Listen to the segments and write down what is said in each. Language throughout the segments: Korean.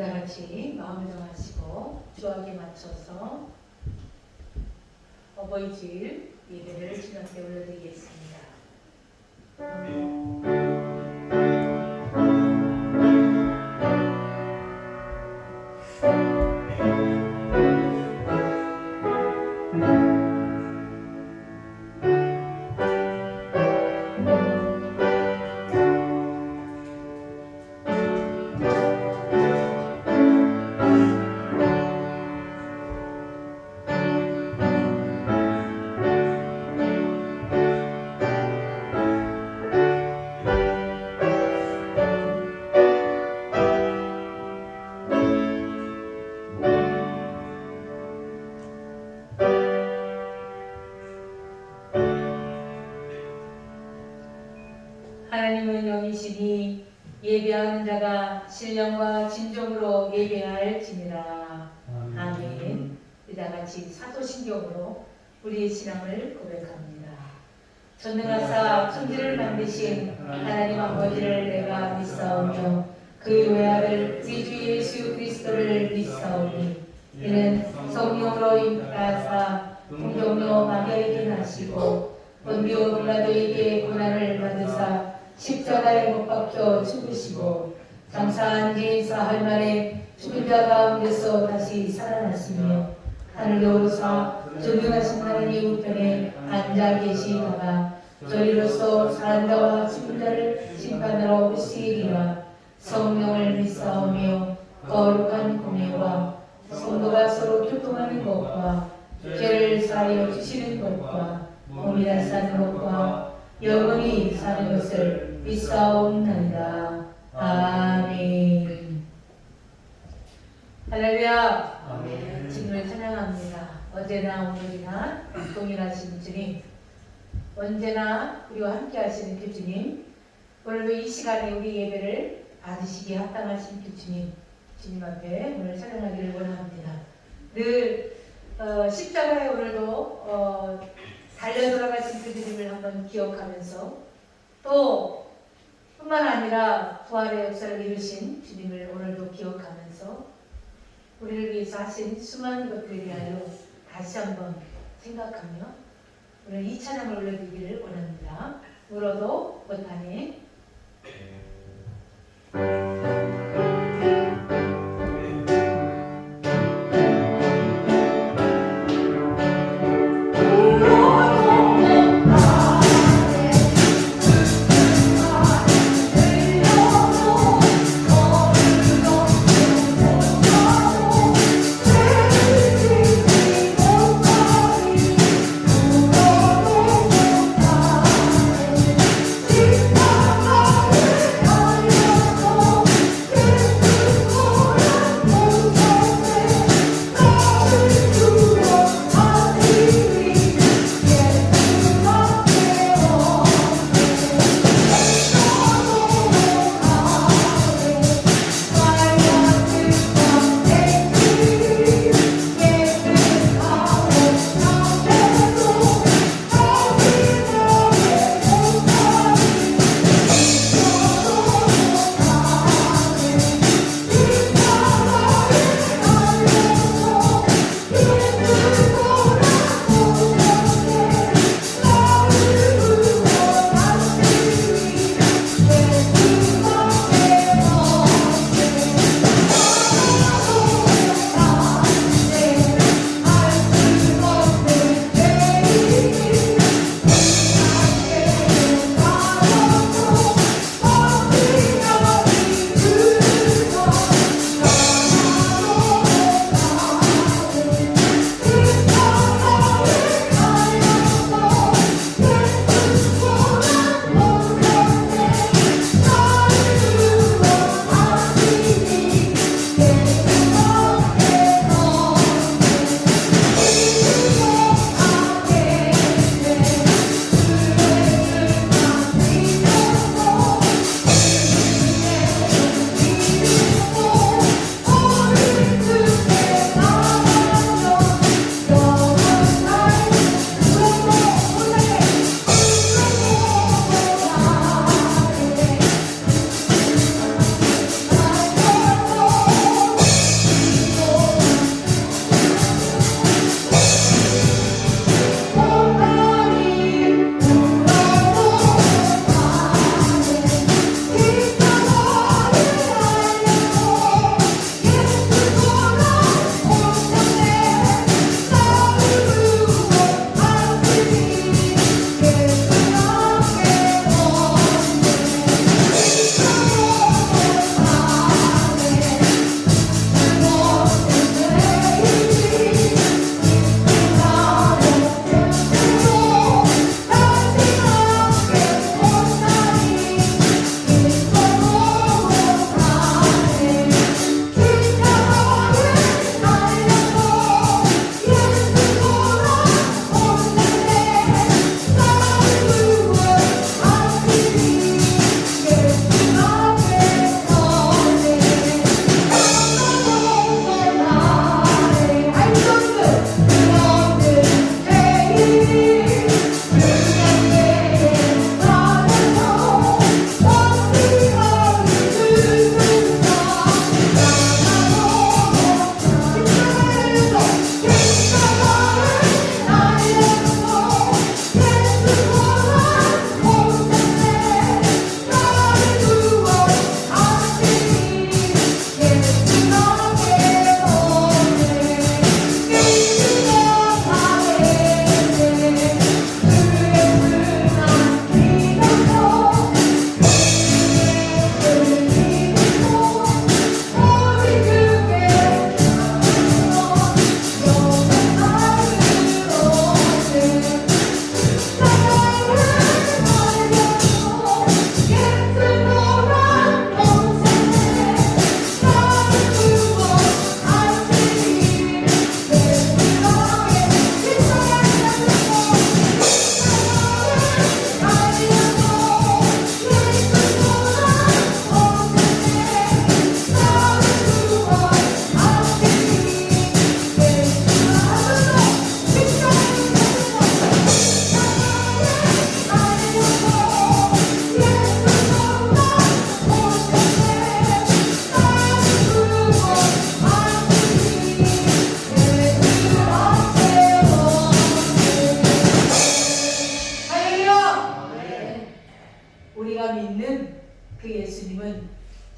다 같이 마음을 정하시고 주악에 맞춰서 어버이 주일 예배를 주님께 올려드리겠습니다. 하나님은 영이시니 예배하는 자가 신령과 진정으로 예배할지니라. 아멘. 이다 같이 사도신경으로 우리의 신앙을 고백합니다. 전능하사 천지를 만드신 하나님 아버지를 내가 믿사오며 그 외아들 우리 주 예수 그리스도를 믿사오니 이는 성령으로 임하사 동정녀 마리아에게 나시고 본디오 빌라도에게 고난을 받으사 십자가에 못 박혀 죽으시고 장사한 지 사흘 만에 죽은 자 가운데서 다시 살아났으며 하늘로 오르사 전능하신 하나님 우편에 앉아 계시다가 저리로서 사는 자와 죽은 자를 심판하러 오시리라. 성령을 믿사오며 거룩한 공예와 성도가 서로 교통하는 것과 죄를 사하여 주시는 것과 몸이라 사는 것과 영원히 사는 것을 믿사옵나이다. 아멘. 할렐루야. 아멘. 주님을 찬양합니다. 언제나 오늘이나 동일하신 주님, 언제나 우리와 함께 하시는 그 주님, 오늘도 이 시간에 우리 예배를 받으시기에 합당하신 그 주님, 주님 앞에 오늘 찬양하기를 원합니다. 늘 십자가에 오늘도 달려 돌아가신 그 주님을 한번 기억하면서 또 뿐만 아니라 부활의 역사를 이루신 주님을 오늘도 기억하면서 우리를 위해서 하신 수많은 것들에 대하여 다시 한번 생각하며 오늘 이 찬양을 올려드리기를 원합니다. 울어도 못하니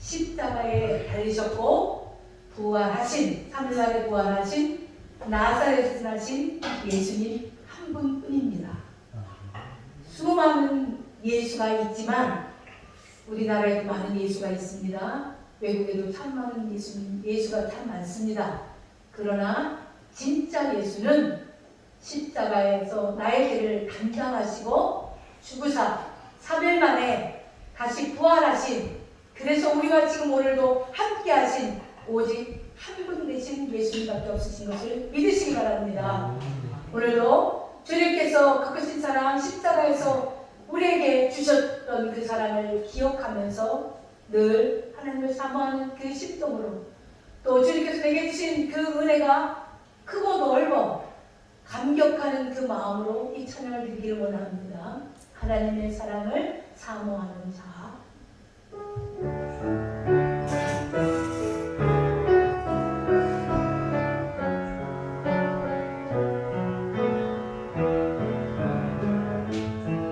십자가에 달리셨고 부활하신 3일날에 부활하신 나사렛에서 나신 예수님 한 분뿐입니다. 수많은 예수가 있지만 우리나라에도 많은 예수가 있습니다. 외국에도 참 많은 예수가 참 많습니다. 그러나 진짜 예수는 십자가에서 나의 죄를 담당하시고 죽으사 3일 만에 다시 부활하신, 그래서 우리가 지금 오늘도 함께 하신 오직 한 분 되신 예수님밖에 없으신 것을 믿으시기 바랍니다. 오늘도 주님께서 그 크신 사랑 십자가에서 우리에게 주셨던 그 사랑을 기억하면서 늘 하나님을 사모하는 그 심정으로, 또 주님께서 내게 주신 그 은혜가 크고 넓어 감격하는 그 마음으로 이 찬양을 드리기를 원합니다. 하나님의 사랑을 사모하는 자.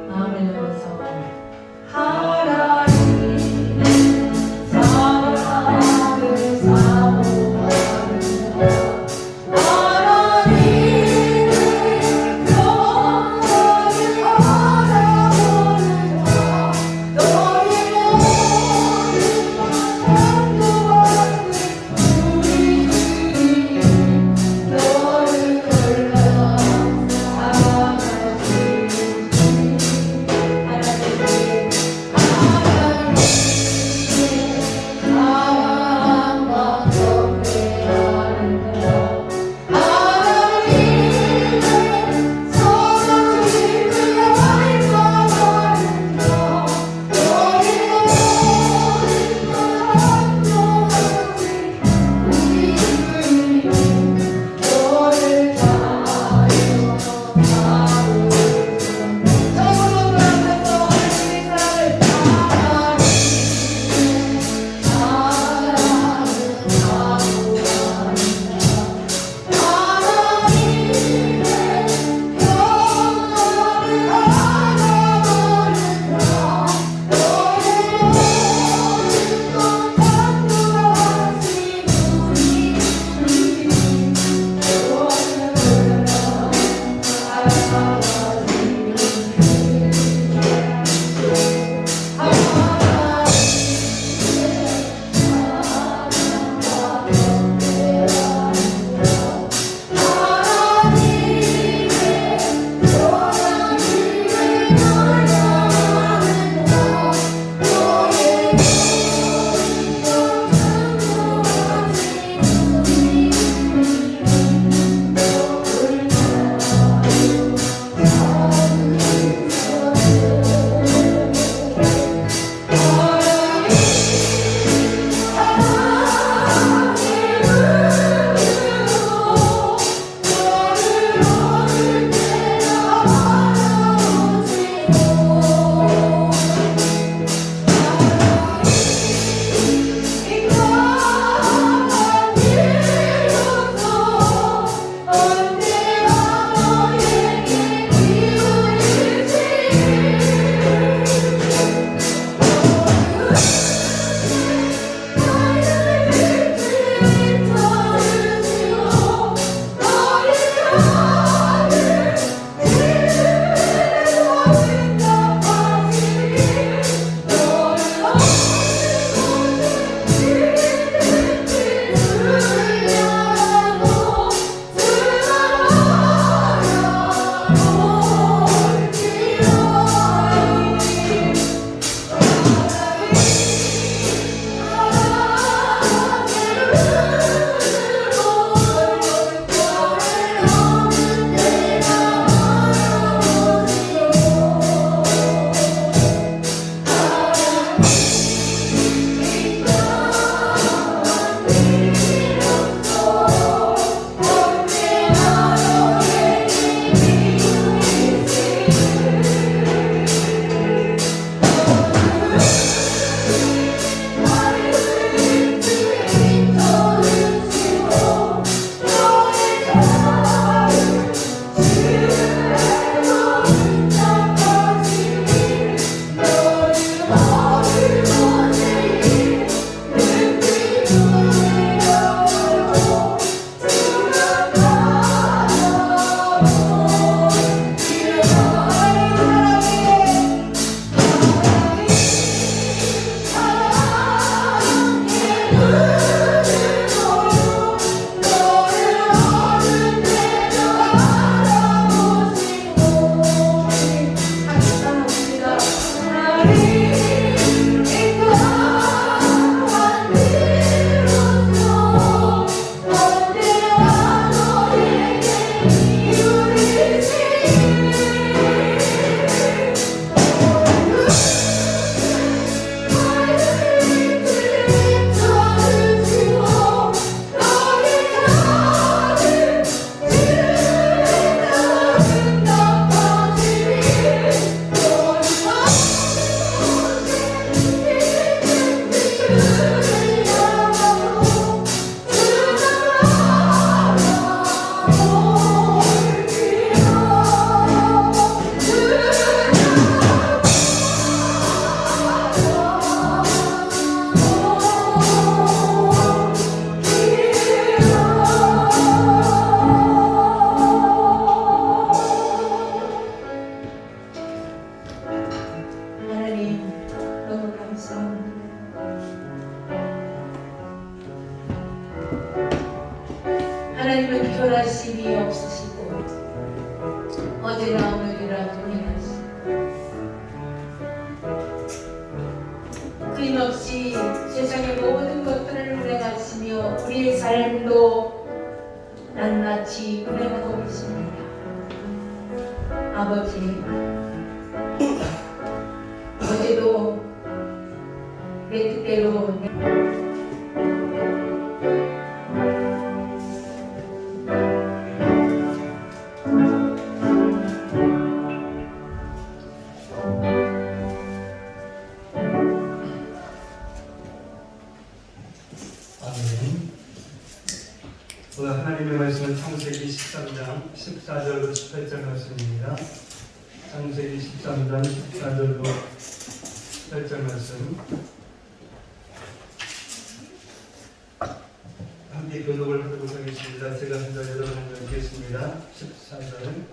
마음을 열어서 하나님의 사랑을 사모하는 자. 하나님의 영광을 알아보는 자. 너희 하나님은 결하심이 없으시고 어제나 오늘이라 동일하시고 끊임없이 세상의 모든 것들을 운행하시며 우리의 삶도 낱낱이 운행하고 계십니다. 아버지, 어제도 내 뜻대로 오늘 하나님의 말씀은 창세기 13장 14절로 18절 말씀입니다. 창세기 13장 14절로 18절 말씀 함께 교독을 하도록 하겠습니다. 제가 한 절 여러분 읽겠습니다. 14절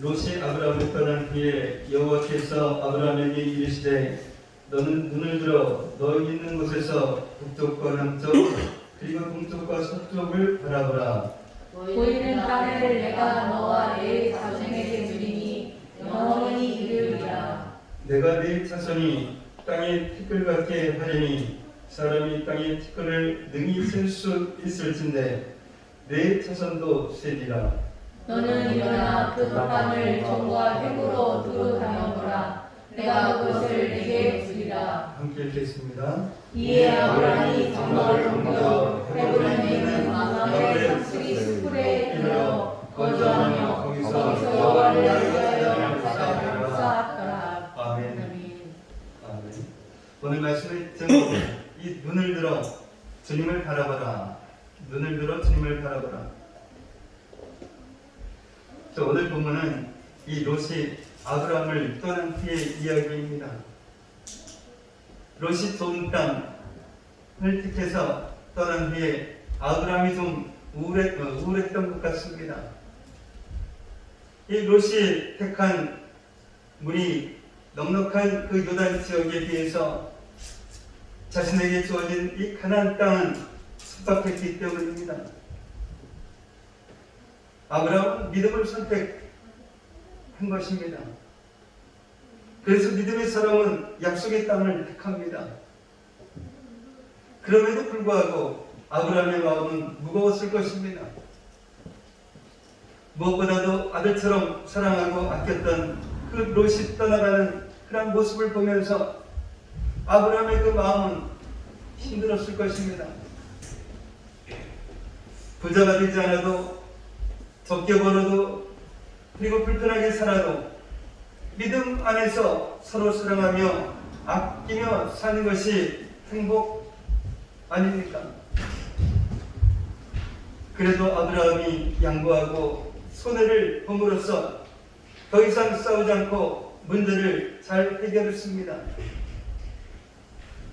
롯이 아브라함을 떠난 후에 여호와께서 아브라함에게 이르시되 너는 눈을 들어 너 있는 곳에서 북쪽과 남쪽 그리고 동쪽과 서쪽을 바라보라. 보이는 땅을 내가 너와 네 자손에게 주리니 영원히 이르리라. 내가 네 자손이 땅에 티끌 같게 하리니 사람이 땅에 티끌을 능히 셀 수 있을진데 네 자손도 세리라. 너는 일어나 그 땅을 종과 획으로 두루 다녀보라. 내가 그것을 내게 주리라. 함께 읽겠습니다. 이에 아브라함이 장막을 옮겨 헤브론에 있는 마므레 산수리 숲에 이르러 거주하며 거기서 여호와를 위하여 쌓았더라. 아멘. 아멘. 오늘 말씀의 제목 이 눈을 들어 주님을 바라보라. 눈을 들어 주님을 바라보라. 오늘 본문은 이 롯이 아브라함을 떠난 후의 이야기입니다. 롯이 좋은 땅을 택해서 떠난 후에 아브라함이 좀 우울했던 것 같습니다. 이 롯이 택한 물이 넉넉한 그 요단 지역에 비해서 자신에게 주어진 이 가나안 땅은 척박했기 때문입니다. 아브라함은 믿음을 선택한 것입니다. 그래서 믿음의 사람은 약속의 땅을 택합니다. 그럼에도 불구하고 아브라함의 마음은 무거웠을 것입니다. 무엇보다도 아들처럼 사랑하고 아꼈던 그 롯이 떠나가는 그런 모습을 보면서 아브라함의 그 마음은 힘들었을 것입니다. 부자가 되지 않아도 적게 벌어도 그리고 불편하게 살아도 믿음 안에서 서로 사랑하며 아끼며 사는 것이 행복 아닙니까? 그래도 아브라함이 양보하고 손해를 범으로써 더 이상 싸우지 않고 문제를 잘 해결했습니다.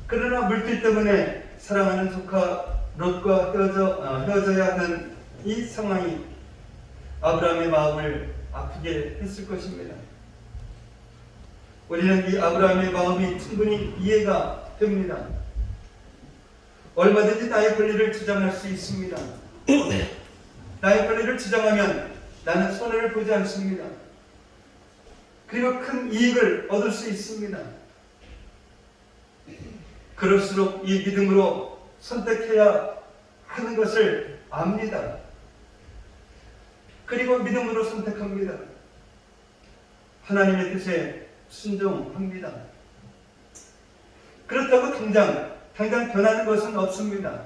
그러나 물길 때문에 사랑하는 조카 롯과 헤어져야 하는 이 상황이 아브라함의 마음을 아프게 했을 것입니다. 우리는 이 아브라함의 마음이 충분히 이해가 됩니다. 얼마든지 나의 권리를 주장할 수 있습니다. 나의 권리를 주장하면 나는 손해를 보지 않습니다. 그리고 큰 이익을 얻을 수 있습니다. 그럴수록 이 믿음으로 선택해야 하는 것을 압니다. 그리고 믿음으로 선택합니다. 하나님의 뜻에 순종합니다. 그렇다고 당장 변하는 것은 없습니다.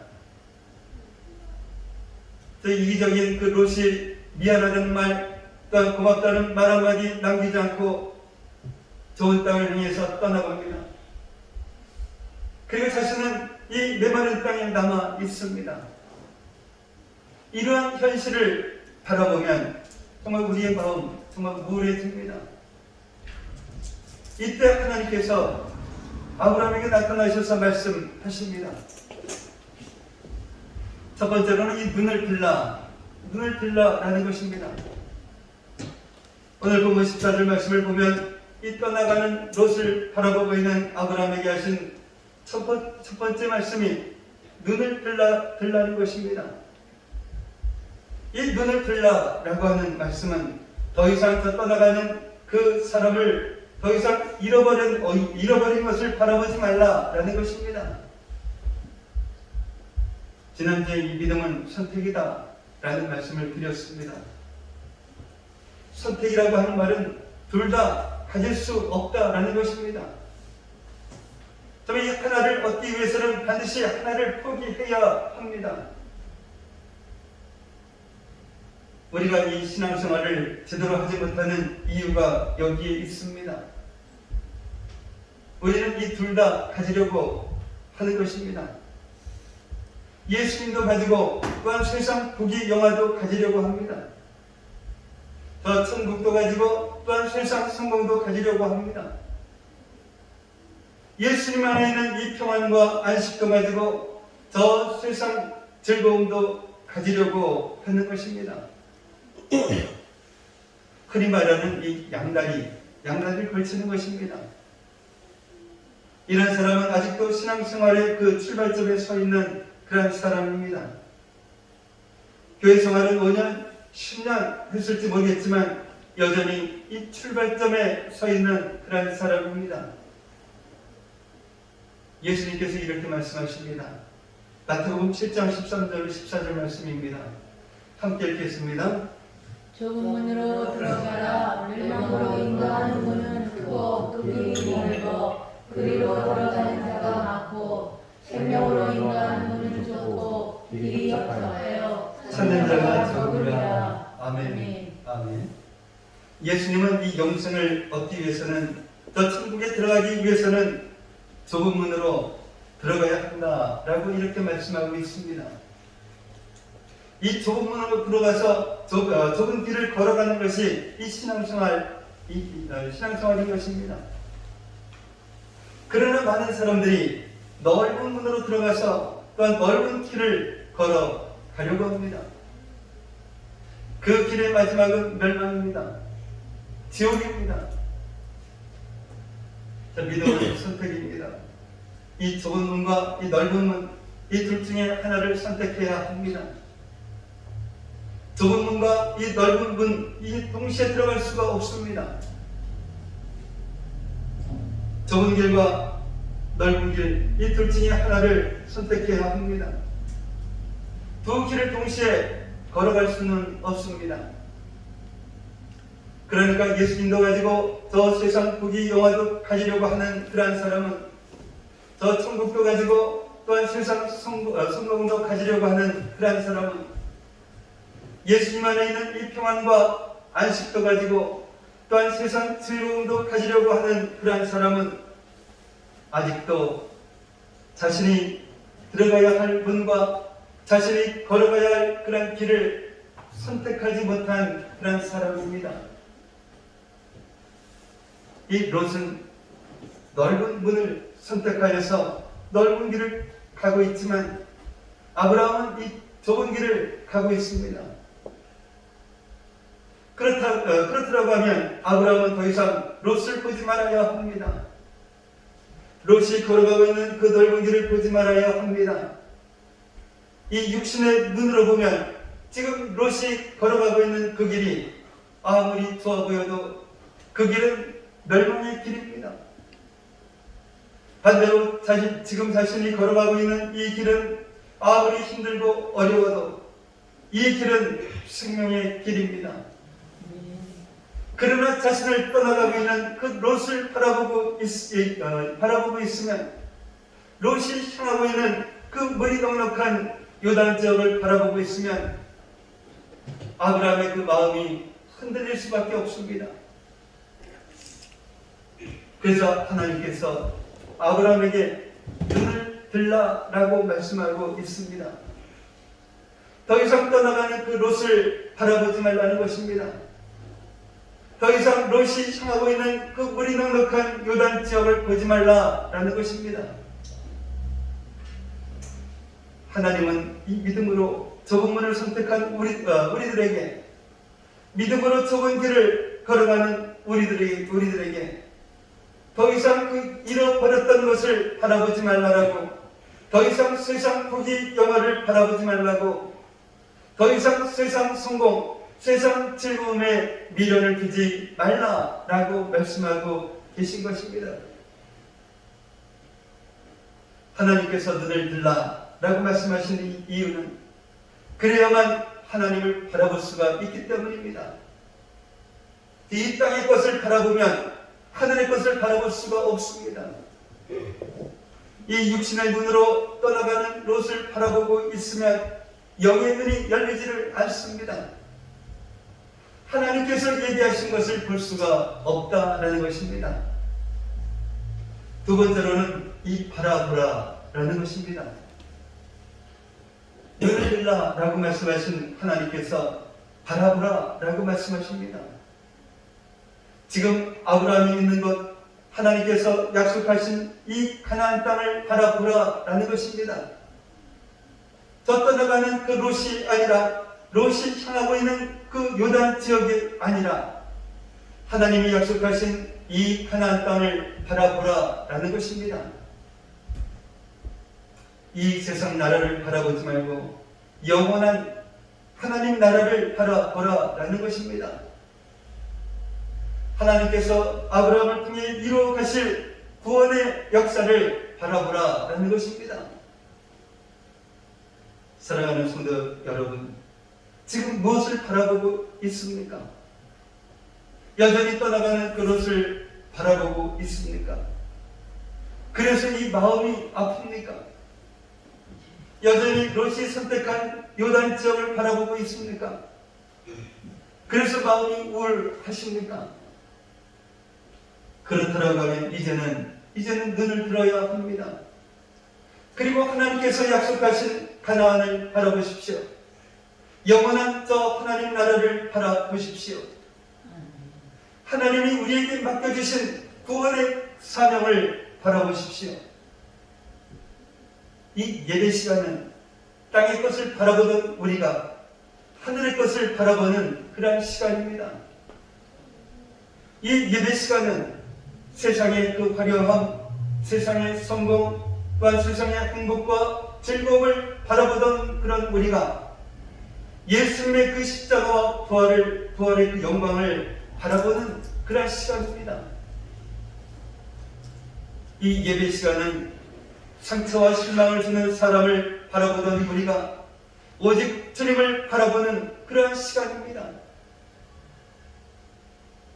이기적인 그 롯이 미안하다는 말, 또한 고맙다는 말 한마디 남기지 않고 좋은 땅을 향해서 떠나갑니다. 그리고 자신은 이 메마른 땅에 남아 있습니다. 이러한 현실을 바라보면 정말 우리의 마음 정말 우울해집니다. 이때 하나님께서 아브라함에게 나타나셔서 말씀하십니다. 첫 번째로는 이 눈을 들라라는 것입니다. 오늘 본문 14절 말씀을 보면 이 떠나가는 롯을 바라보고 있는 아브라함에게 하신 첫 번째 말씀이 눈을 들라는 것입니다. 이 눈을 들라라고 하는 말씀은 더 이상 더 떠나가는 그 사람을 더 이상 잃어버린 것을 바라보지 말라라는 것입니다. 지난주에 이 믿음은 선택이다 라는 말씀을 드렸습니다. 선택이라고 하는 말은 둘 다 가질 수 없다라는 것입니다. 이 하나를 얻기 위해서는 반드시 하나를 포기해야 합니다. 우리가 이 신앙생활을 제대로 하지 못하는 이유가 여기에 있습니다. 우리는 이 둘 다 가지려고 하는 것입니다. 예수님도 가지고 또한 세상 부귀 영화도 가지려고 합니다. 더 천국도 가지고 또한 세상 성공도 가지려고 합니다. 예수님 안에 있는 이 평안과 안식도 가지고 저 세상 즐거움도 가지려고 하는 것입니다. 흔히 말하는 이 양다리를 걸치는 것입니다. 이런 사람은 아직도 신앙생활의 그 출발점에 서 있는 그런 사람입니다. 교회 생활은 5년, 10년 했을지 모르겠지만 여전히 이 출발점에 서 있는 그런 사람입니다. 예수님께서 이렇게 말씀하십니다. 마태복음 7장 13절 14절 말씀입니다. 함께 읽겠습니다. 좁은 문으로 들어가라. 멸망으로 인도하는 문은 크고 뚫기 넓어 그리로 들어가는 자가 많고 생명으로 인도하는 문은 좁고 길이 협소하여 찾는 자가 적으리라. 아멘. 아멘. 예수님은 이 영생을 얻기 위해서는 또 천국에 들어가기 위해서는 좁은 문으로 들어가야 한다라고 이렇게 말씀하고 있습니다. 이 좁은 문으로 들어가서 좁은 길을 걸어가는 것이 이 신앙생활인 것입니다. 그러나 많은 사람들이 넓은 문으로 들어가서 또한 넓은 길을 걸어가려고 합니다. 그 길의 마지막은 멸망입니다. 지옥입니다. 믿음은 선택입니다. 이 좁은 문과 이 넓은 문, 이 둘 중에 하나를 선택해야 합니다. 좁은 문과 이 넓은 문, 이 동시에 들어갈 수가 없습니다. 좁은 길과 넓은 길, 이 둘 중에 하나를 선택해야 합니다. 두 길을 동시에 걸어갈 수는 없습니다. 그러니까 예수님도 가지고 저 세상 부귀 영화도 가지려고 하는 그러한 사람은 저 천국도 가지고 또한 세상 성공도 가지려고 하는 그러한 사람은 예수님 안에 있는 이 평안과 안식도 가지고 또한 세상 즐거움도 가지려고 하는 그러한 사람은 아직도 자신이 들어가야 할 문과 자신이 걸어가야 할 그러한 길을 선택하지 못한 그러한 사람입니다. 이 롯은 넓은 문을 선택하여서 넓은 길을 가고 있지만 아브라함은 이 좁은 길을 가고 있습니다. 그렇더라고 하면 아브라함은 더 이상 롯을 보지 말아야 합니다. 롯이 걸어가고 있는 그 넓은 길을 보지 말아야 합니다. 이 육신의 눈으로 보면 지금 롯이 걸어가고 있는 그 길이 아무리 좋아 보여도 그 길은 멸망의 길입니다. 반대로 지금 자신이 걸어가고 있는 이 길은 아무리 힘들고 어려워도 이 길은 생명의 길입니다. 그러나 자신을 떠나가고 있는 그 롯을 바라보고 있으면, 롯이 향하고 있는 그 물이 넉넉한 요단 지역을 바라보고 있으면 아브라함의 그 마음이 흔들릴 수밖에 없습니다. 그래서 하나님께서 아브라함에게 눈을 들라라고 말씀하고 있습니다. 더 이상 떠나가는 그 롯을 바라보지 말라는 것입니다. 더 이상 롯이 향하고 있는 그 물이 넉넉한 요단 지역을 보지 말라라는 것입니다. 하나님은 이 믿음으로 좁은 문을 선택한 우리들에게, 믿음으로 좁은 길을 걸어가는 우리들에게 더 이상 그 잃어버렸던 것을 바라보지 말라라고, 더 이상 세상 포기 영화를 바라보지 말라고, 더 이상 세상 성공, 세상 즐거움에 미련을 두지 말라라고 말씀하고 계신 것입니다. 하나님께서 눈을 들라라고 말씀하신 이유는 그래야만 하나님을 바라볼 수가 있기 때문입니다. 이 땅의 것을 바라보면 하늘의 것을 바라볼 수가 없습니다. 이 육신의 눈으로 떠나가는 롯을 바라보고 있으면 영의 눈이 열리지를 않습니다. 하나님께서 얘기하신 것을 볼 수가 없다라는 것입니다. 두 번째로는 이 바라보라라는 것입니다. 눈을 들라라고 말씀하신 하나님께서 바라보라라고 말씀하십니다. 지금 아브라함이 있는 곳, 하나님께서 약속하신 이 가나안 땅을 바라보라라는 것입니다. 저 떠나가는 그 롯이 아니라, 롯이 향하고 있는 그 요단 지역이 아니라 하나님이 약속하신 이 가나안 땅을 바라보라라는 것입니다. 이 세상 나라를 바라보지 말고 영원한 하나님 나라를 바라보라라는 것입니다. 하나님께서 아브라함을 통해 이루어 가실 구원의 역사를 바라보라라는 것입니다. 사랑하는 성도 여러분, 지금 무엇을 바라보고 있습니까? 여전히 떠나가는 그것을 바라보고 있습니까? 그래서 이 마음이 아픕니까? 여전히 롯이 선택한 요단 지역을 바라보고 있습니까? 그래서 마음이 우울하십니까? 그렇다고 하면 이제는 눈을 들어야 합니다. 그리고 하나님께서 약속하신 가나안을 바라보십시오. 영원한 저 하나님 나라를 바라보십시오. 하나님이 우리에게 맡겨주신 구원의 사명을 바라보십시오. 이 예배 시간은 땅의 것을 바라보던 우리가 하늘의 것을 바라보는 그러한 시간입니다. 이 예배 시간은 세상의 그 화려함, 세상의 성공, 또한 세상의 행복과 즐거움을 바라보던 그런 우리가 예수님의 그 십자가와 부활의 그 영광을 바라보는 그런 시간입니다. 이 예배 시간은 상처와 실망을 주는 사람을 바라보던 우리가 오직 주님을 바라보는 그러한 시간입니다.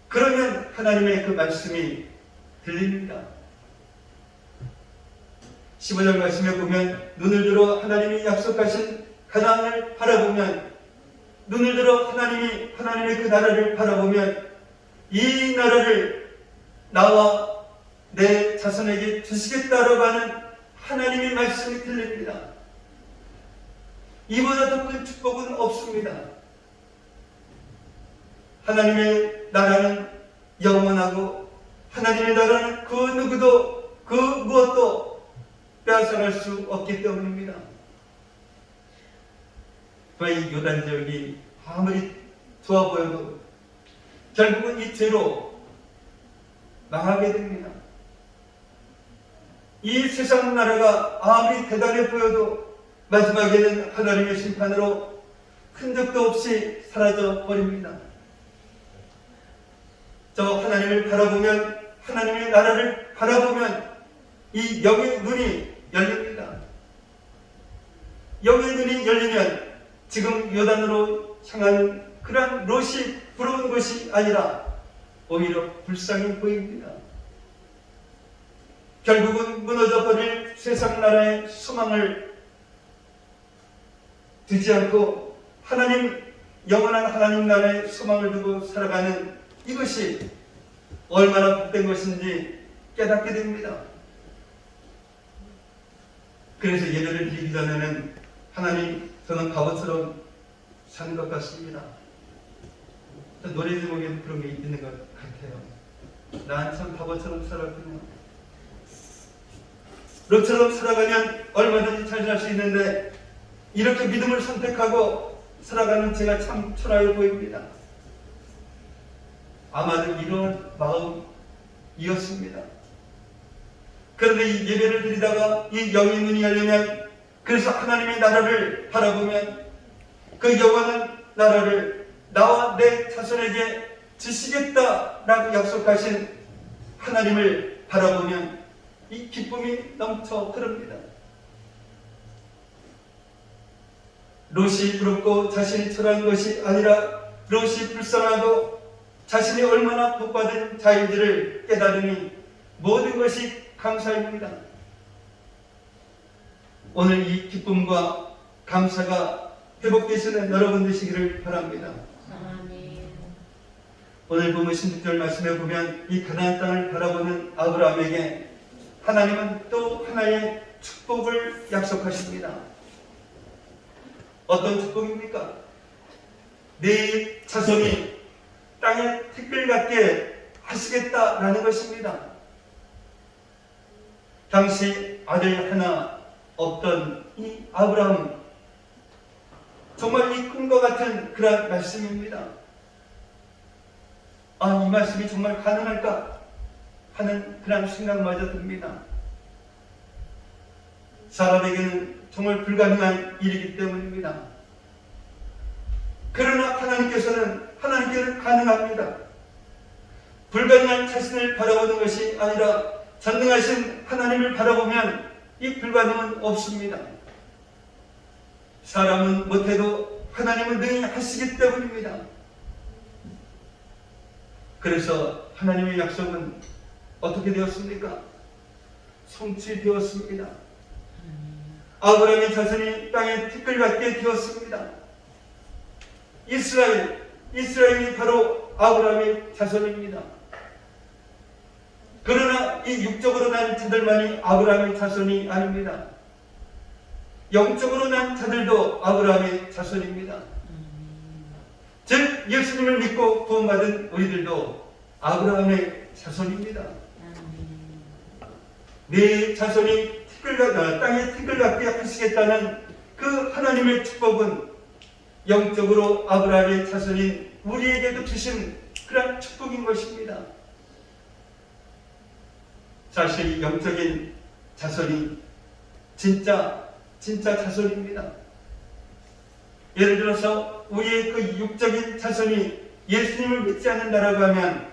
그러면 하나님의 그 말씀이 들립니다. 15절 말씀에 보면 눈을 들어 하나님이 약속하신 가나안을 바라보면, 눈을 들어 하나님의 그 나라를 바라보면 이 나라를 나와 내 자손에게 주시겠다라고 하는 하나님의 말씀이 들립니다. 이보다 더 큰 축복은 없습니다. 하나님의 나라는 영원하고 하나님의 나라는 그 누구도 그 무엇도 빼앗아갈 수 없기 때문입니다. 이 요단 지역이 아무리 좋아 보여도 결국은 이 죄로 망하게 됩니다. 이 세상 나라가 아무리 대단해 보여도 마지막에는 하나님의 심판으로 흔적도 없이 사라져 버립니다. 저 하나님을 바라보면, 하나님의 나라를 바라보면 이 영의 눈이 열립니다. 영의 눈이 열리면 지금 요단으로 향하는 그러한 롯이 부러운 것이 아니라 오히려 불쌍해 보입니다. 결국은 무너져 버릴 세상 나라의 소망을 두지 않고 하나님, 영원한 하나님 나라의 소망을 두고 살아가는 이것이 얼마나 복된 것인지 깨닫게 됩니다. 그래서 예배를 드리기 전에는 하나님, 저는 바보처럼 사는 것 같습니다. 노래 제목에는 그런 게 있는 것 같아요. 난 참 바보처럼 살았군요. 롯처럼 살아가면 얼마든지 잘 살 수 있는데 이렇게 믿음을 선택하고 살아가는 제가 참 초라해 보입니다. 아마도 이런 마음이었습니다. 그런데 이 예배를 드리다가 이 영의 눈이 열리면, 그래서 하나님의 나라를 바라보면 그 영원한 나라를 나와 내 자손에게 주시겠다라고 약속하신 하나님을 바라보면 이 기쁨이 넘쳐 흐릅니다. 롯이 부럽고 자신이 초라한 것이 아니라 롯이 불쌍하고 자신이 얼마나 복받은 자인지를 깨달으니 모든 것이 감사입니다. 오늘 이 기쁨과 감사가 회복되시는 여러분 되시기를 바랍니다. 오늘 보면 16절 말씀에 보면 이 가나안 땅을 바라보는 아브라함에게 하나님은 또 하나의 축복을 약속하십니다. 어떤 축복입니까? 네 자손이 땅의 티끌 같게 하시겠다라는 것입니다. 당시 아들 하나 없던 이 아브라함, 정말 이 꿈과 같은 그런 말씀입니다. 아, 이 말씀이 정말 가능할까 하는 그런 생각마저 듭니다. 사람에게는 정말 불가능한 일이기 때문입니다. 그러나 하나님께는 가능합니다. 불가능한 자신을 바라보는 것이 아니라 전능하신 하나님을 바라보면 이 불가능은 없습니다. 사람은 못해도 하나님은 능히 하시기 때문입니다. 그래서 하나님의 약속은 어떻게 되었습니까? 성취되었습니다. 아브라함의 자손이 땅에 티끌 같게 되었습니다. 이스라엘이 바로 아브라함의 자손입니다. 그러나 이 육적으로 난 자들만이 아브라함의 자손이 아닙니다. 영적으로 난 자들도 아브라함의 자손입니다. 즉 예수님을 믿고 구원받은 우리들도 아브라함의 자손입니다. 네 자손이 땅에 티끌 같게 하시겠다는 그 하나님의 축복은 영적으로 아브라함의 자손인 우리에게도 주신 그런 축복인 것입니다. 사실 영적인 자손이 진짜 자손입니다. 예를 들어서 우리의 그 육적인 자손이 예수님을 믿지 않는다라고 하면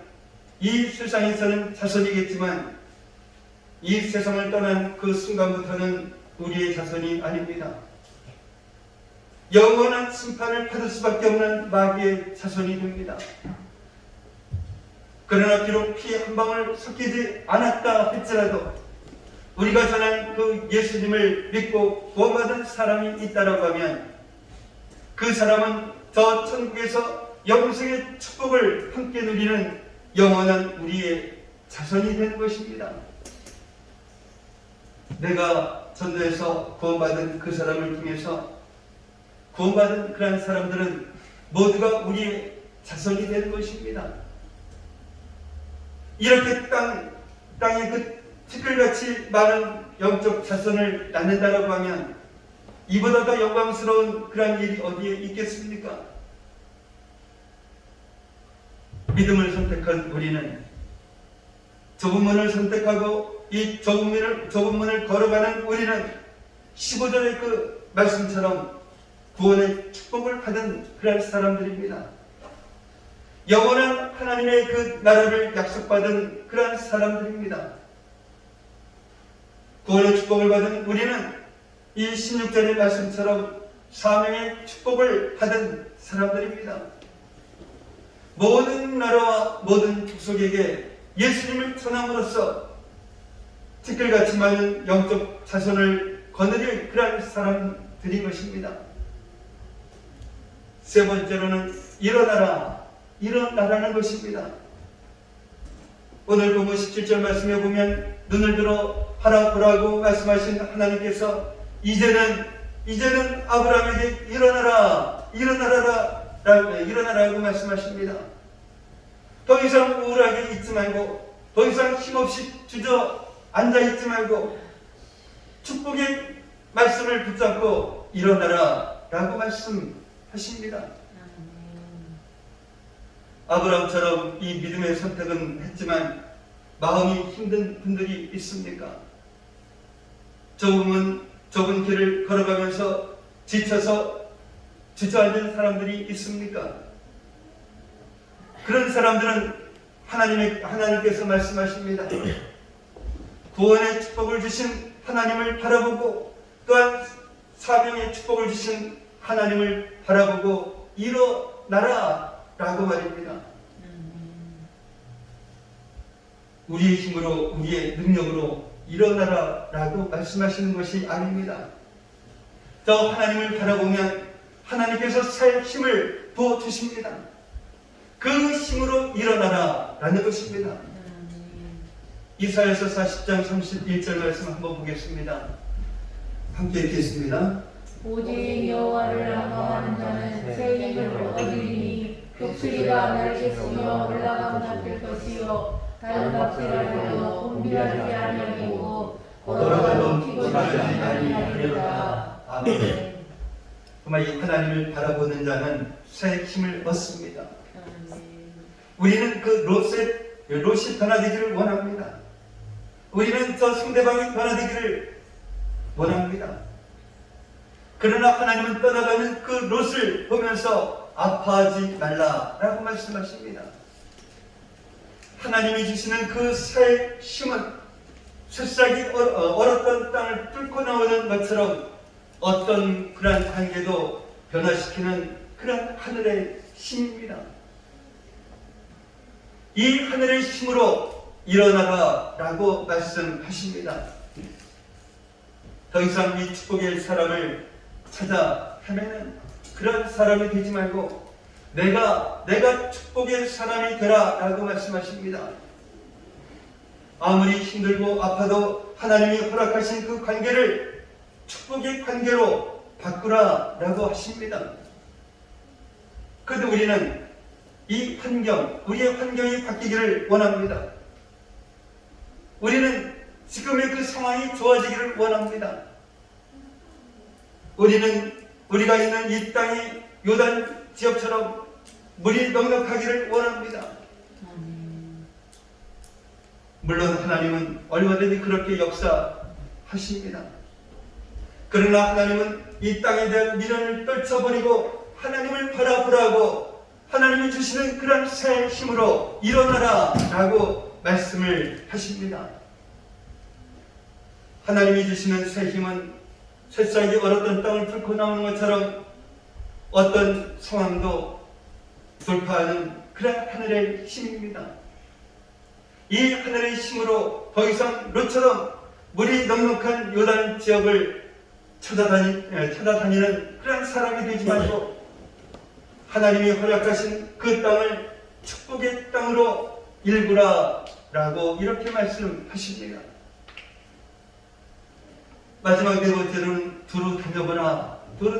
이 세상에서는 자손이겠지만 이 세상을 떠난 그 순간부터는 우리의 자손이 아닙니다. 영원한 심판을 받을 수밖에 없는 마귀의 자손이 됩니다. 그러나 비록 피 한 방울 섞이지 않았다 할지라도 우리가 전한 그 예수님을 믿고 구원받은 사람이 있다라고 하면 그 사람은 저 천국에서 영생의 축복을 함께 누리는 영원한 우리의 자손이 되는 것입니다. 내가 전도해서 구원받은 그 사람을 통해서 구원받은 그러한 사람들은 모두가 우리의 자손이 되는 것입니다. 이렇게 땅에 그 티끌같이 많은 영적 자손을 낳는다라고 하면 이보다 더 영광스러운 그러한 일이 어디에 있겠습니까? 믿음을 선택한 우리는 좁은 문을 선택하고 이 좁은 문을 걸어가는 우리는 15절의 그 말씀처럼 구원의 축복을 받은 그런 사람들입니다. 영원한 하나님의 그 나라를 약속받은 그런 사람들입니다. 구원의 축복을 받은 우리는 이 16절의 말씀처럼 사명의 축복을 받은 사람들입니다. 모든 나라와 모든 족속에게 예수님을 전함으로써 티끌같이 많은 영적 자손을 거느릴 그런 사람들인 것입니다. 세 번째로는 일어나라는 것입니다. 오늘 본문 17절 말씀에 보면 눈을 들어 바라보라고 말씀하신 하나님께서 이제는 아브라함에게 일어나라고 말씀하십니다. 더 이상 우울하게 있지 말고, 더 이상 힘없이 주저앉아 있지 말고 축복의 말씀을 붙잡고 일어나라라고 말씀하십니다. 아브라함처럼 이 믿음의 선택은 했지만 마음이 힘든 분들이 있습니까? 좁은 길을 걸어가면서 지쳐서 주저앉은 사람들이 있습니까? 그런 사람들은 하나님께서 말씀하십니다. 구원의 축복을 주신 하나님을 바라보고, 또한 사명의 축복을 주신 하나님을 바라보고 일어나라라고 말입니다. 우리의 힘으로, 우리의 능력으로 일어나라라고 말씀하시는 것이 아닙니다. 저 하나님을 바라보면 하나님께서 새 힘을 부어주십니다. 그 힘으로 일어나라라는 것입니다. 이사야서 40장 31절 말씀 한번 보겠습니다. 함께 읽겠습니다. 오직 여호와를 악망하는 자는 새 힘을 얻으리니 독수리가 날겠으며 올라가거나 될 것이요 다른 박질하려고 공비하지 아니하고 걸어가도 피곤하지 아니하리로다. 아멘. 정말 이 하나님을 바라보는 자는 새 힘을 얻습니다. 우리는 그 롯이 변화되기를 원합니다. 우리는 저 상대방이 변화되기를 원합니다. 그러나 하나님은 떠나가는 그 롯을 보면서 아파하지 말라라고 말씀하십니다. 하나님이 주시는 그 새 힘은 새싹이 얼었던 땅을 뚫고 나오는 것처럼 어떤 그러한 관계도 변화시키는 그런 하늘의 힘입니다. 이 하늘의 힘으로 일어나라라고 말씀하십니다. 더 이상 이 축복의 사람을 찾아 헤매는 그런 사람이 되지 말고 내가 축복의 사람이 되라라고 말씀하십니다. 아무리 힘들고 아파도 하나님이 허락하신 그 관계를 축복의 관계로 바꾸라라고 하십니다. 그런데 우리는 이 환경, 우리의 환경이 바뀌기를 원합니다. 우리는 지금의 그 상황이 좋아지기를 원합니다. 우리가 있는 이 땅이 요단 지역처럼 물이 넉넉하기를 원합니다. 물론 하나님은 얼마든지 그렇게 역사하십니다. 그러나 하나님은 이 땅에 대한 미련을 떨쳐버리고 하나님을 바라보라고 하나님이 주시는 그런 새 힘으로 일어나라라고 말씀을 하십니다. 하나님이 주시는 새 힘은 새싹이 얼었던 땅을 뚫고 나오는 것처럼 어떤 상황도 돌파하는 그런 하늘의 힘입니다. 이 하늘의 힘으로 더 이상 롯처럼 물이 넉넉한 요단 지역을 찾아다니는 그런 사람이 되지 말고 하나님이 허락하신 그 땅을 축복의 땅으로 일구라라고 이렇게 말씀하십니다. 마지막 네 번째로는 두루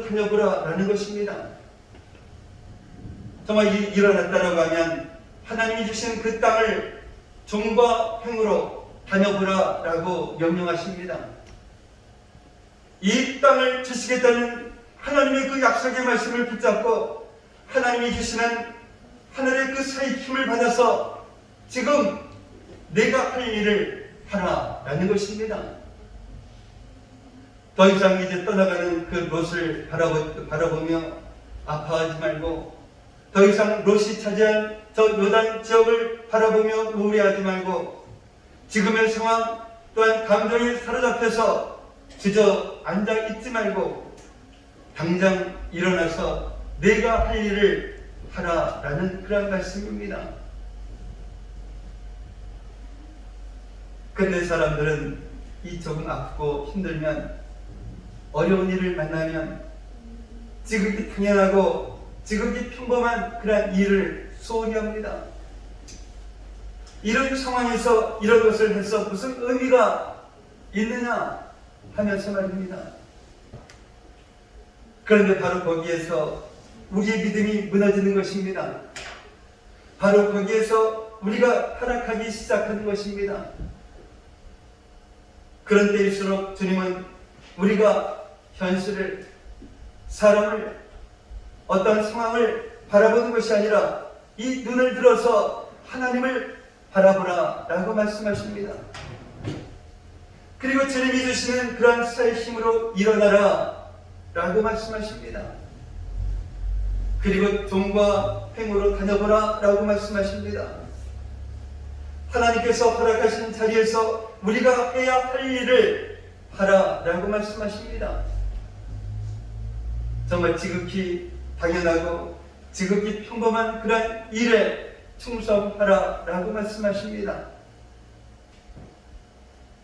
다녀보라라는 것입니다. 정말 일어났다라고 하면 하나님이 주신 그 땅을 종과 행으로 다녀보라라고 명령하십니다. 이 땅을 주시겠다는 하나님의 그 약속의 말씀을 붙잡고 하나님이 주시는 하늘의 그 새 힘을 받아서 지금 내가 할 일을 하라라는 것입니다. 더 이상 이제 떠나가는 그 롯을 바라보며 아파하지 말고, 더 이상 롯이 차지한 저 요단 지역을 바라보며 우울해하지 말고, 지금의 상황 또한 감정에 사로잡혀서 그저 앉아 있지 말고 당장 일어나서 내가 할 일을 하라라는 그런 말씀입니다. 근데 사람들은 이 조금 아프고 힘들면, 어려운 일을 만나면 지극히 당연하고 지극히 평범한 그런 일을 소홀히 합니다. 이런 상황에서 이런 것을 해서 무슨 의미가 있느냐 하면서 말입니다. 그런데 바로 거기에서 우리의 믿음이 무너지는 것입니다. 바로 거기에서 우리가 타락하기 시작하는 것입니다. 그런 때일수록 주님은 우리가 현실을, 사람을, 어떤 상황을 바라보는 것이 아니라 이 눈을 들어서 하나님을 바라보라 라고 말씀하십니다. 그리고 주님이 주시는 그러한 수사의 힘으로 일어나라 라고 말씀하십니다. 그리고 종과 행으로 다녀보라 라고 말씀하십니다. 하나님께서 허락하신 자리에서 우리가 해야 할 일을 하라 라고 말씀하십니다. 정말 지극히 당연하고 지극히 평범한 그런 일에 충성하라 라고 말씀하십니다.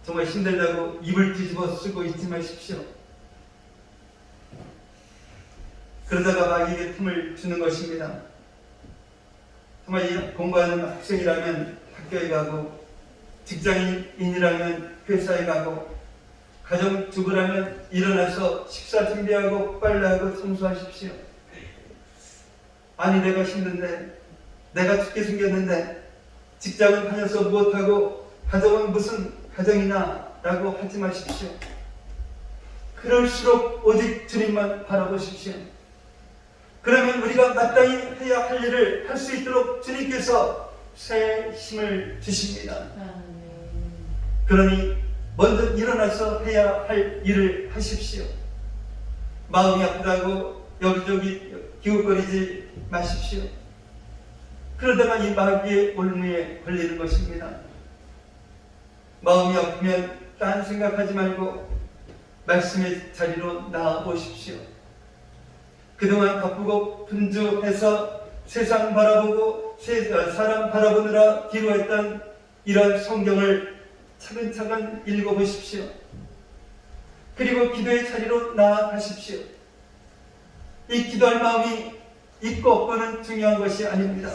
정말 힘들다고 입을 뒤집어 쓰고 있지 마십시오. 그러다가 마귀에게 틈을 주는 것입니다. 정말 공부하는 학생이라면 학교에 가고, 직장인이라면 회사에 가고, 가정주부라면 일어나서 식사 준비하고 빨래하고 청소하십시오. 아니 내가 힘든데, 내가 죽게 생겼는데 직장은 다녀서 무엇하고 가정은 무슨 가정이나 라고 하지 마십시오. 그럴수록 오직 주님만 바라보십시오. 그러면 우리가 마땅히 해야 할 일을 할 수 있도록 주님께서 새 힘을 주십니다. 그러니 먼저 일어나서 해야 할 일을 하십시오. 마음이 아프다고 여기저기 기웃거리지 마십시오. 그러다가 이 마귀의 올무에 걸리는 것입니다. 마음이 아프면 딴 생각하지 말고 말씀의 자리로 나아오십시오. 그동안 바쁘고 분주해서 세상 바라보고 사람 바라보느라 뒤로 했던 이런 성경을 차근차근 읽어보십시오. 그리고 기도의 자리로 나아가십시오. 이 기도할 마음이 있고 없고는 중요한 것이 아닙니다.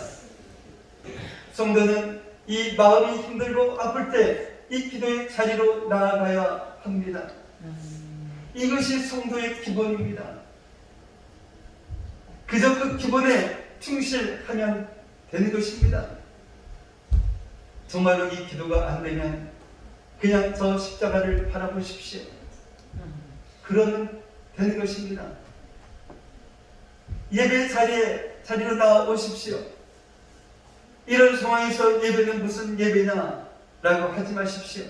성도는 이 마음이 힘들고 아플 때 이 기도의 자리로 나아가야 합니다. 이것이 성도의 기본입니다. 그저 그 기본에 충실하면 되는 것입니다. 정말로 이 기도가 안 되면 그냥 저 십자가를 바라보십시오. 그러면 되는 것입니다. 예배 자리로 나오십시오. 이런 상황에서 예배는 무슨 예배냐 라고 하지 마십시오.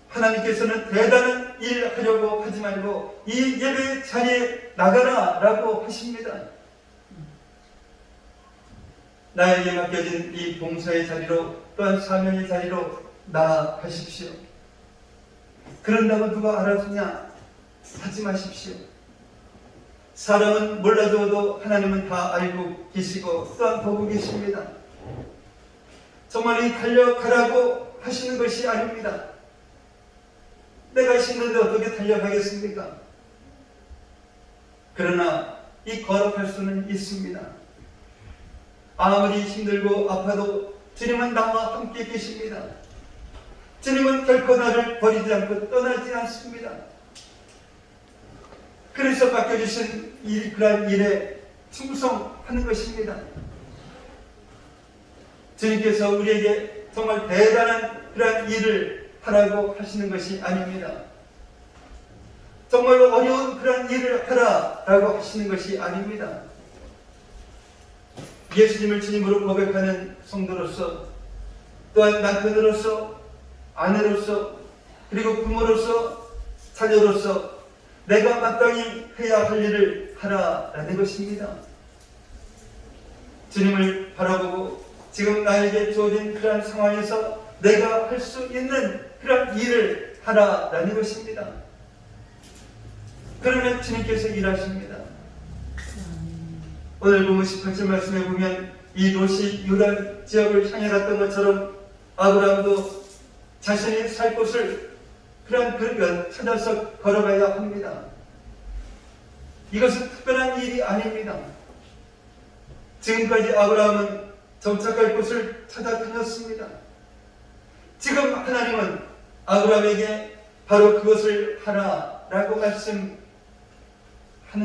하나님께서는 대단한 일 하려고 하지 말고 이 예배 자리에 나가라 라고 하십니다. 나에게 맡겨진 이 봉사의 자리로, 또한 사명의 자리로 나아가십시오. 그런다고 누가 알아주냐 하지 마십시오. 사람은 몰라줘도 하나님은 다 알고 계시고 또한 보고 계십니다. 정말 이 달려가라고 하시는 것이 아닙니다. 내가 힘든데 어떻게 달려가겠습니까? 그러나 이 걸어갈 수는 있습니다. 아무리 힘들고 아파도 주님은 나와 함께 계십니다. 주님은 결코 나를 버리지 않고 떠나지 않습니다. 그래서 맡겨주신 그러한 일에 충성하는 것입니다. 주님께서 우리에게 정말 대단한 그러한 일을 하라고 하시는 것이 아닙니다. 정말로 어려운 그러한 일을 하라라고 하시는 것이 아닙니다. 예수님을 주님으로 고백하는 성도로서, 또한 남편으로서, 아내로서, 그리고 부모로서 자녀로서 내가 마땅히 해야 할 일을 하라라는 것입니다. 주님을 바라보고 지금 나에게 주어진 그러한 상황에서 내가 할 수 있는 그런 일을 하라라는 것입니다. 그러면 주님께서 일하십니다. 오늘 보면 18절 말씀에 보면 이 롯이 유다 지역을 향해 갔던 것처럼 아브라함도 자신이 살 곳을 그런 찾아서 걸어가야 합니다. 이것은 특별한 일이 아닙니다. 지금까지 아브라함은 정착할 곳을 찾아 다녔습니다. 지금 하나님은 아브라함에게 바로 그것을 하라라고 말씀하는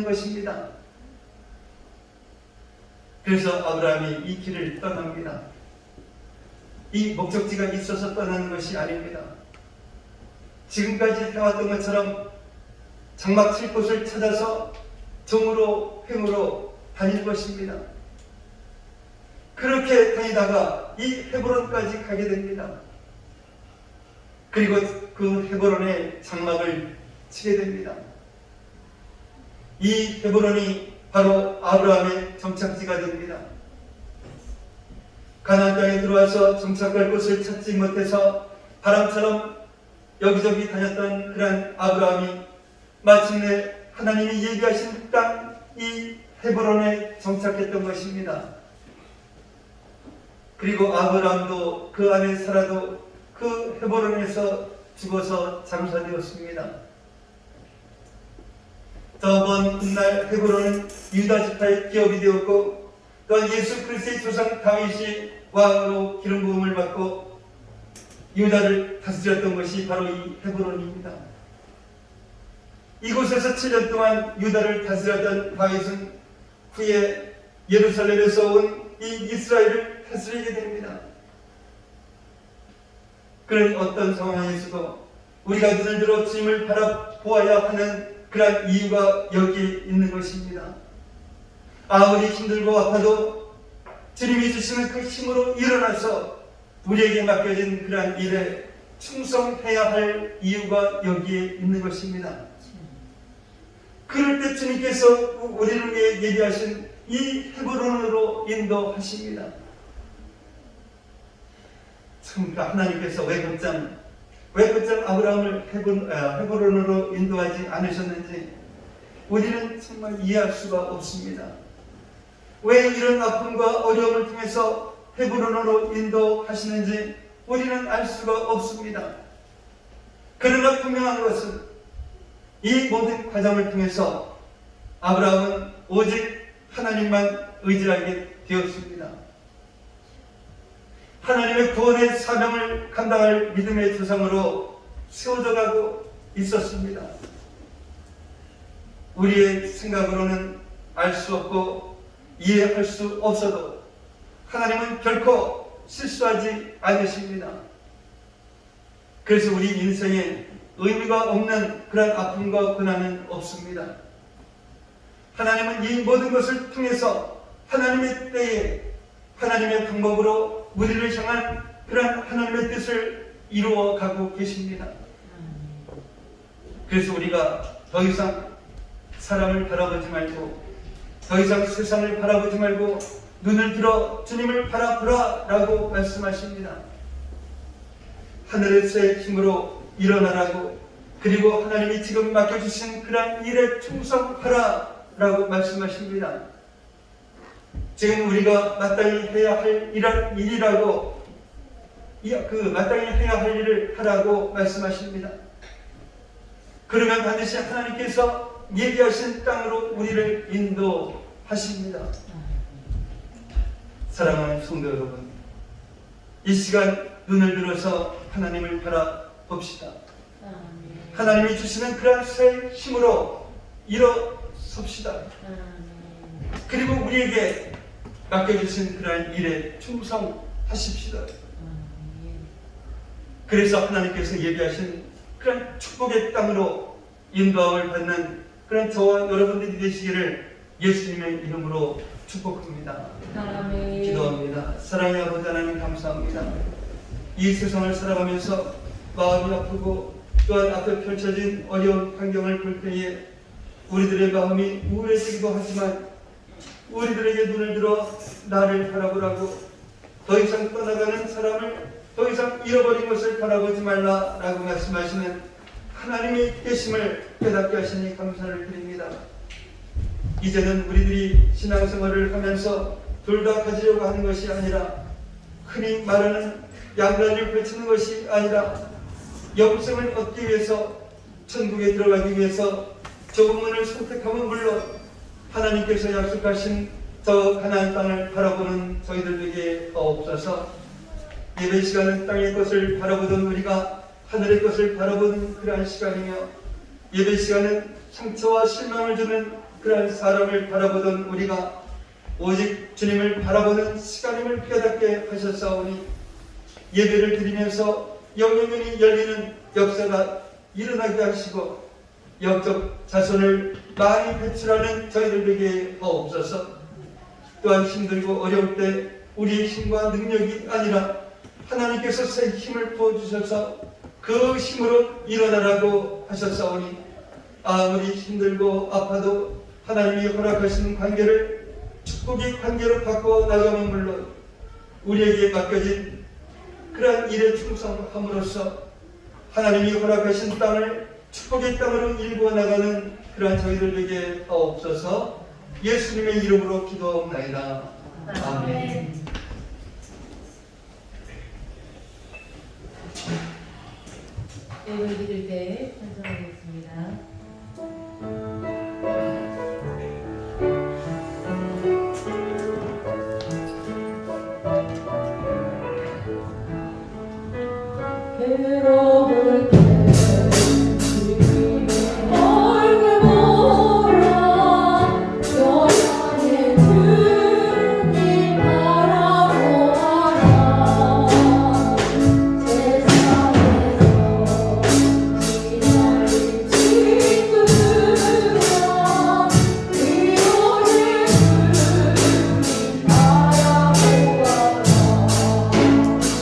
것입니다. 그래서 아브라함이 이 길을 떠납니다. 이 목적지가 있어서 떠나는 것이 아닙니다. 지금까지 해왔던 것처럼 장막 칠 곳을 찾아서 정으로 횡으로 다닐 것입니다. 그렇게 다니다가 이 헤브론까지 가게 됩니다. 그리고 그 헤브론에 장막을 치게 됩니다. 이 헤브론이 바로 아브라함의 정착지가 됩니다. 가나안 땅에 들어와서 정착할 곳을 찾지 못해서 바람처럼 여기저기 다녔던 그런 아브라함이 마침내 하나님이 얘기하신 땅 이 헤브론에 정착했던 것입니다. 그리고 아브라함도 그 안에 살아도 그 헤브론에서 죽어서 장사되었습니다. 저번 훗날 헤브론은 유다 지파의 기업이 되었고 또한 예수 그리스도의 조상 다윗이 왕으로 기름 부음을 받고 유다를 다스렸던 것이 바로 이 헤브론입니다. 이곳에서 7년 동안 유다를 다스렸던 다윗은 후에 예루살렘에서 온 이 이스라엘을 다스리게 됩니다. 그런 어떤 상황에서도 우리가 눈을 들어 주님을 바라보아야 하는 그러한 이유가 여기에 있는 것입니다. 아무리 힘들고 아파도 주님이 주시는 그 힘으로 일어나서 우리에게 맡겨진 그러한 일에 충성해야 할 이유가 여기에 있는 것입니다. 그럴 때 주님께서 우리를 위해 예비하신 이 헤브론으로 인도하십니다. 참 하나님께서 왜 곧장 아브라함을 헤브론으로 인도하지 않으셨는지 우리는 정말 이해할 수가 없습니다. 왜 이런 아픔과 어려움을 통해서 헤브론으로 인도하시는지 우리는 알 수가 없습니다. 그러나 분명한 것은 이 모든 과정을 통해서 아브라함은 오직 하나님만 의지하게 되었습니다. 하나님의 구원의 사명을 감당할 믿음의 조상으로 세워져 가고 있었습니다. 우리의 생각으로는 알 수 없고 이해할 수 없어도 하나님은 결코 실수하지 않으십니다. 그래서 우리 인생에 의미가 없는 그런 아픔과 고난은 없습니다. 하나님은 이 모든 것을 통해서 하나님의 때에 하나님의 방법으로 우리를 향한 그런 하나님의 뜻을 이루어 가고 계십니다. 그래서 우리가 더 이상 사람을 바라보지 말고 더 이상 세상을 바라보지 말고 눈을 들어 주님을 바라보라 라고 말씀하십니다. 하늘의 새 힘으로 일어나라고 그리고 하나님이 지금 맡겨주신 그런 일에 충성하라 라고 말씀하십니다. 지금 우리가 마땅히 해야 할 일이라고 마땅히 해야 할 일을 하라고 말씀하십니다. 그러면 반드시 하나님께서 예비하신 땅으로 우리를 인도하십니다. 사랑하는 성도 여러분, 이 시간 눈을 들어서 하나님을 바라봅시다. 하나님이 주시는 그런 새 힘으로 일어섭시다. 그리고 우리에게 맡겨주신 그러한 일에 충성하십시다. 그래서 하나님께서 예비하신 그런 축복의 땅으로 인도함을 받는 그런 저와 여러분들이 되시기를 예수님의 이름으로 축복합니다. 아멘. 기도합니다. 사랑의 아버지 하나님 감사합니다. 이 세상을 살아가면서 마음이 아프고 또한 앞에 펼쳐진 어려운 환경을 볼 때에 우리들의 마음이 우울해지기도 하지만 우리들에게 눈을 들어 나를 바라보라고, 더 이상 떠나가는 사람을, 더 이상 잃어버린 것을 바라보지 말라라고 말씀하시는 하나님의 계심을 깨닫게 하시니 감사를 드립니다. 이제는 우리들이 신앙생활을 하면서 둘 다 가지려고 하는 것이 아니라, 흔히 말하는 양다리를 펼치는 것이 아니라, 영생을 얻기 위해서, 천국에 들어가기 위해서 좁은 문을 선택하면 물론 하나님께서 약속하신 저 가나안 땅을 바라보는 저희들에게 없어서, 예배 시간은 땅의 것을 바라보던 우리가 하늘의 것을 바라보는 그러한 시간이며, 예배 시간은 상처와 실망을 주는 그러한 사람을 바라보던 우리가 오직 주님을 바라보는 시간임을 깨닫게 하셨사오니, 예배를 드리면서 영영연히 열리는 역사가 일어나게 하시고 영적 자손을 많이 배출하는 저희들에게 하옵소서. 또한 힘들고 어려울 때 우리의 힘과 능력이 아니라 하나님께서 새 힘을 부어주셔서 그 힘으로 일어나라고 하셨사오니, 아무리 힘들고 아파도 하나님이 허락하시는 관계를 축복의 관계로 바꿔 나가면 물론 우리에게 맡겨진 그러한 일에 충성함으로써 하나님이 허락하신 땅을 축복의 땅으로 일구어 나가는 그러한 저희들에게 하옵소서. 예수님의 이름으로 기도하옵나이다. 아멘. 예배를 드릴 때 찬송하겠습니다. 괴로울 때 주님의 얼굴 보라, 영원히 주님 바라보아라. 세상에서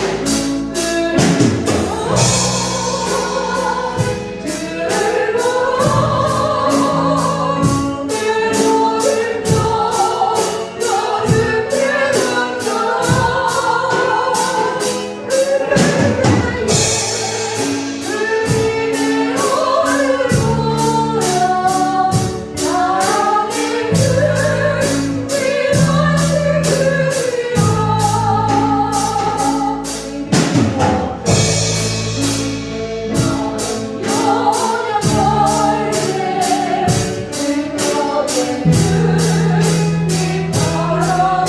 지나는 친구들과 위로를 주님 바라보아라.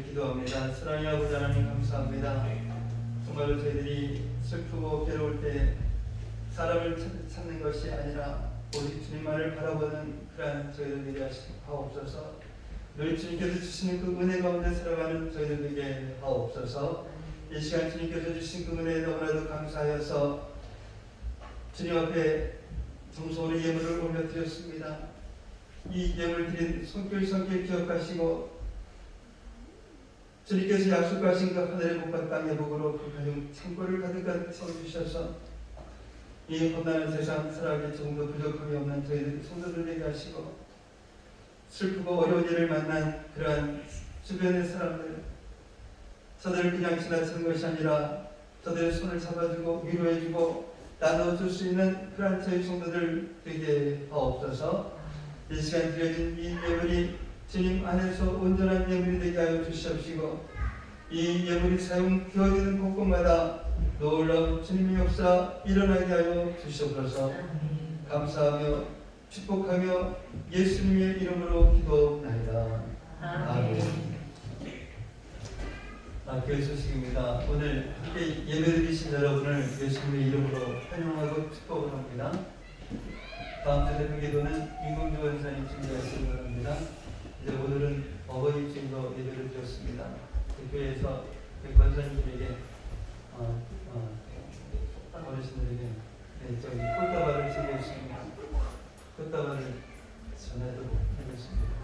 기도합니다. 사랑의 아버지 하나님 감사합니다. 정말로 저희들이 슬프고 괴로울 때 사람을 찾는 것이 아니라 오직 주님만을 바라보는 그러한 저희들에게 하옵소서. 늘 주님께서 주시는 그 은혜 가운데 살아가는 저희들에게 하옵소서. 이 시간 주님께서 주신 그 은혜에 너무나도 감사하여서 주님 앞에 정성으로 예물을 올려드렸습니다. 이 예물 드린 손길 기억하시고 주님께서 약속하신 그 하늘의 복과 땅의 복으로 그 가정 창고를 가득가득 채워주셔서 이 험난한 세상 살아가기 조금도 부족함이 없는 저희들 성도들에게 하시고, 슬프고 어려운 일을 만난 그러한 주변의 사람들, 저들을 그냥 지나치는 것이 아니라 저들의 손을 잡아주고 위로해주고 나눠줄 수 있는 그러한 저희 성도들 되게 하옵소서. 이 시간 드려진 이 예물이 주님 안에서 온전한 예물이 되게 하여 주시옵시고, 이 예물이 사용되어지는 곳곳마다 놀라운 주님의 역사 일어나게 하여 주시옵소서. 감사하며 축복하며 예수님의 이름으로 기도합나이다. 아멘. 교회 소식입니다. 오늘 함께 예배드리신 여러분을 예수님의 이름으로 환영하고 축복을 합니다. 다음 주 새벽 기도는 임금주 원사님 준비하시기 바랍니다. 이제 오늘은 어버이 주일로 예배를 드렸습니다. 교회에서 권사님들에게 어르신들에게 저기 꽃다발을 준비했습니다. 꽃다발을 전해드리고 하겠습니다.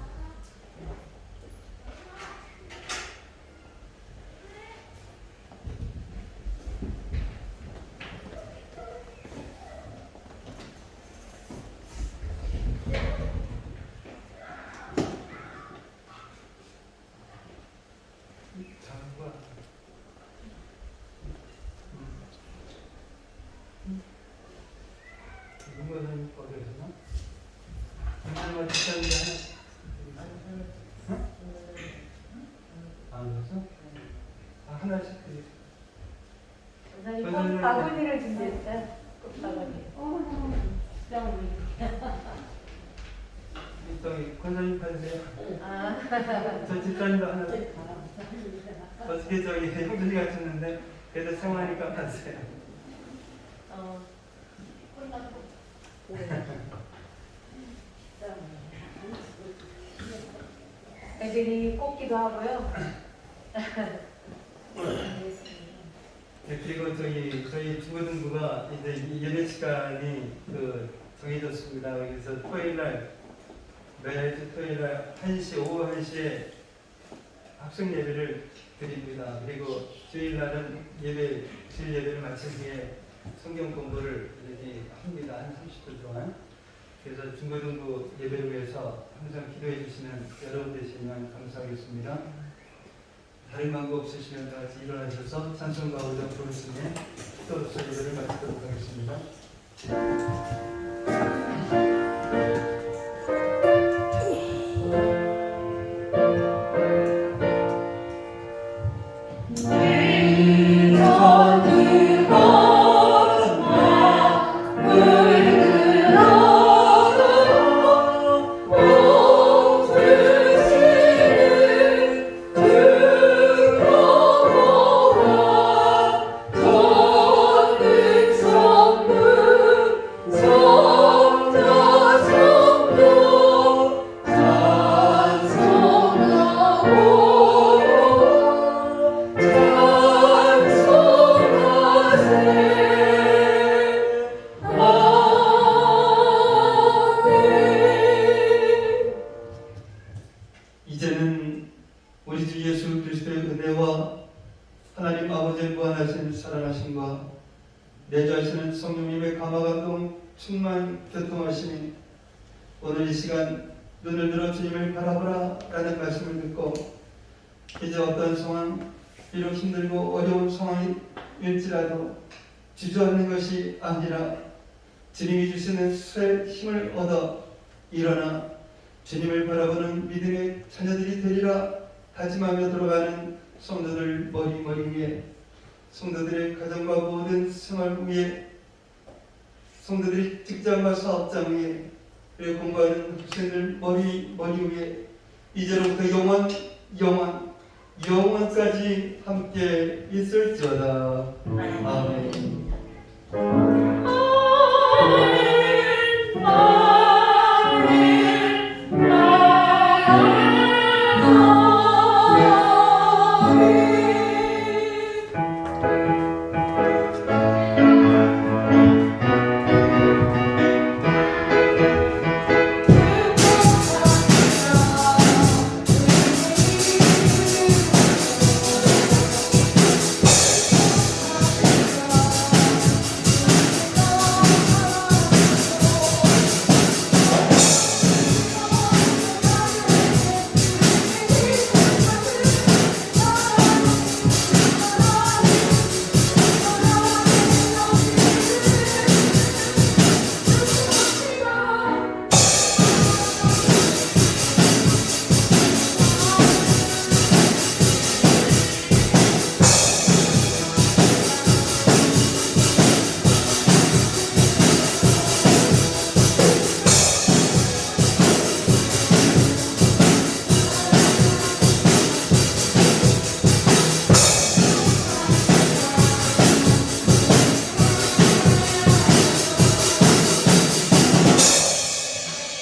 이거는 어디서나? 얼마 비싼 게 하나? 안 그래서? 하나씩 드리세요. 꼭 바구니를 준비했어요. 꼭 바구니. 저기 권사님 받으세요. 저 집사님도 하나. 어떻게 저기 형들이가 줬는데 그래도 생활하니까 받으세요. 애들이 꽂기도 하고요. 그리고 저희 중고등부가 이제 예배 시간이 정해졌습니다. 그래서 매주 토요일날 1시 오후 1시에 학생 예배를 드립니다. 그리고 주일날은 주일 예배를 마친 후에 성경 공부를 이렇게 합니다. 한 30분 동안. 그래서 중고등부 예배를 위해서 항상 기도해 주시는 여러분 되시면 감사하겠습니다. 다른 방법 없으시면 다 같이 일어나셔서 찬송가 오전 부르시며 기도로서 예배를 마치도록 하겠습니다. 이제는 우리 주 예수 그리스도의 은혜와 하나님 아버지의 무한하신 사랑하심과 내주하시는 성령님의 감화감동 충만 교통하심이 오늘 이 시간 눈을 들어 주님을 바라보라 라는 말씀을 듣고 이제 어떤 상황, 비록 힘들고 어려운 상황일지라도 주저하는 것이 아니라 주님이 주시는 수의 힘을 얻어 일어나 주님을 바라보는 믿음의 자녀들이 되리라 다짐하며 들어가는 성도들 머리 위에, 성도들의 가정과 모든 생활 위에, 성도들의 직장과 사업장 위에, 그리고 공부하는 학생들 머리 위에 이제로부터 영원까지 함께 있을지어다. 아멘.